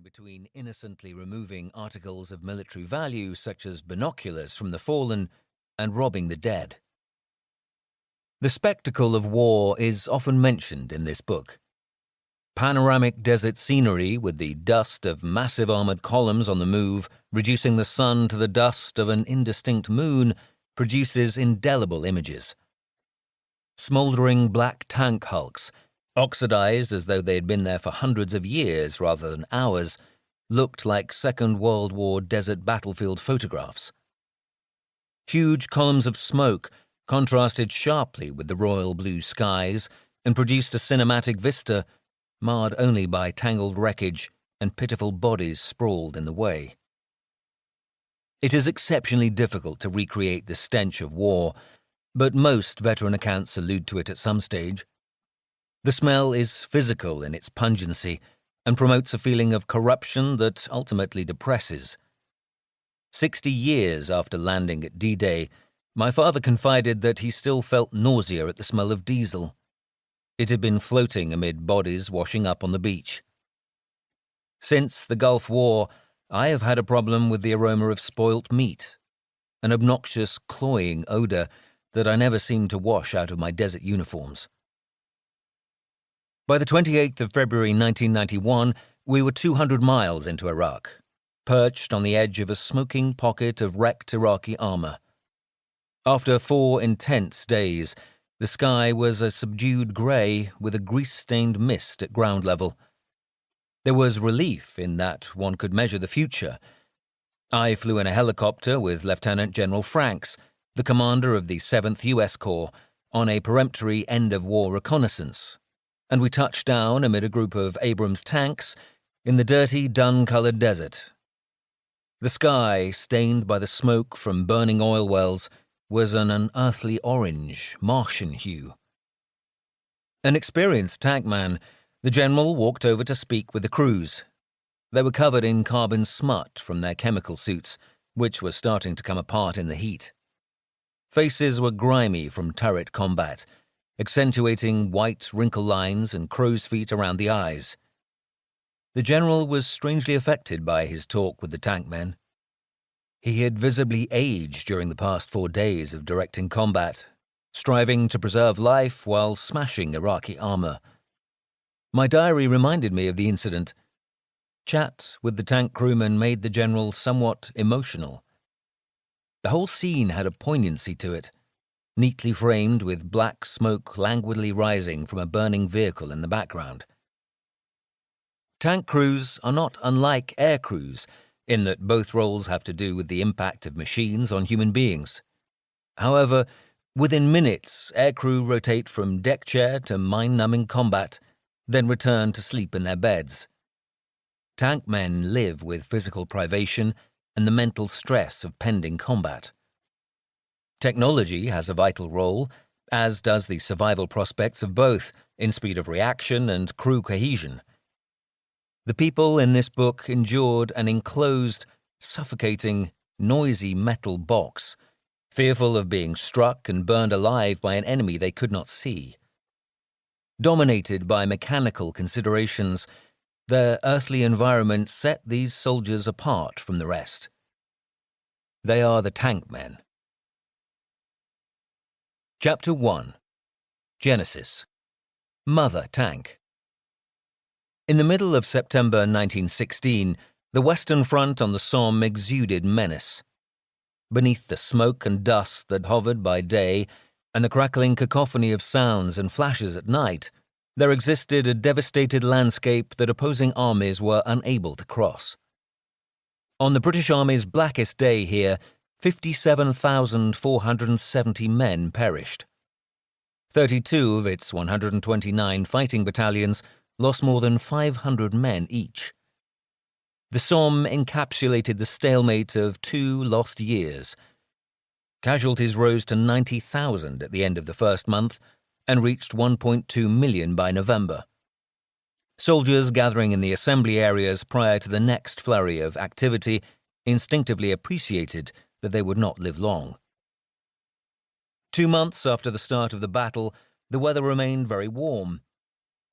between innocently removing articles of military value such as binoculars from the fallen and robbing the dead. The spectacle of war is often mentioned in this book. Panoramic desert scenery with the dust of massive armored columns on the move, reducing the sun to the dust of an indistinct moon, produces indelible images. Smouldering black tank hulks, oxidized as though they had been there for hundreds of years rather than hours, looked like Second World War desert battlefield photographs. Huge columns of smoke contrasted sharply with the royal blue skies and produced a cinematic vista marred only by tangled wreckage and pitiful bodies sprawled in the way. It is exceptionally difficult to recreate the stench of war, but most veteran accounts allude to it at some stage. The smell is physical in its pungency and promotes a feeling of corruption that ultimately depresses. 60 years after landing at D-Day, my father confided that he still felt nausea at the smell of diesel. It had been floating amid bodies washing up on the beach. Since the Gulf War, I have had a problem with the aroma of spoilt meat, an obnoxious, cloying odor that I never seemed to wash out of my desert uniforms. By the 28th of February 1991, we were 200 miles into Iraq, perched on the edge of a smoking pocket of wrecked Iraqi armor. After 4 intense days, the sky was a subdued grey with a grease-stained mist at ground level. There was relief in that one could measure the future. I flew in a helicopter with Lieutenant General Franks, the commander of the 7th U.S. Corps, on a peremptory end-of-war reconnaissance, and we touched down amid a group of Abrams tanks in the dirty, dun-coloured desert. The sky, stained by the smoke from burning oil wells, was an unearthly orange, Martian hue. An experienced tankman, the general walked over to speak with the crews. They were covered in carbon smut from their chemical suits, which were starting to come apart in the heat. Faces were grimy from turret combat, accentuating white wrinkle lines and crow's feet around the eyes. The general was strangely affected by his talk with the tankmen. He had visibly aged during the past 4 days of directing combat, striving to preserve life while smashing Iraqi armor. My diary reminded me of the incident. Chat with the tank crewman made the general somewhat emotional. The whole scene had a poignancy to it, neatly framed with black smoke languidly rising from a burning vehicle in the background. Tank crews are not unlike air crews, in that both roles have to do with the impact of machines on human beings. However, within minutes, aircrew rotate from deck chair to mind-numbing combat, then return to sleep in their beds. Tank men live with physical privation and the mental stress of pending combat. Technology has a vital role, as does the survival prospects of both in speed of reaction and crew cohesion. The people in this book endured an enclosed, suffocating, noisy metal box, fearful of being struck and burned alive by an enemy they could not see. Dominated by mechanical considerations, their earthly environment set these soldiers apart from the rest. They are the tank men. Chapter 1. Genesis. Mother Tank. In the middle of September 1916, the Western Front on the Somme exuded menace. Beneath the smoke and dust that hovered by day and the crackling cacophony of sounds and flashes at night, there existed a devastated landscape that opposing armies were unable to cross. On the British Army's blackest day here, 57,470 men perished. 32 of its 129 fighting battalions lost more than 500 men each. The Somme encapsulated the stalemate of 2 lost years. Casualties rose to 90,000 at the end of the first month and reached 1.2 million by November. Soldiers gathering in the assembly areas prior to the next flurry of activity instinctively appreciated that they would not live long. 2 months after the start of the battle, the weather remained very warm.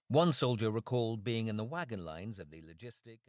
One soldier recalled being in the wagon lines of the logistic and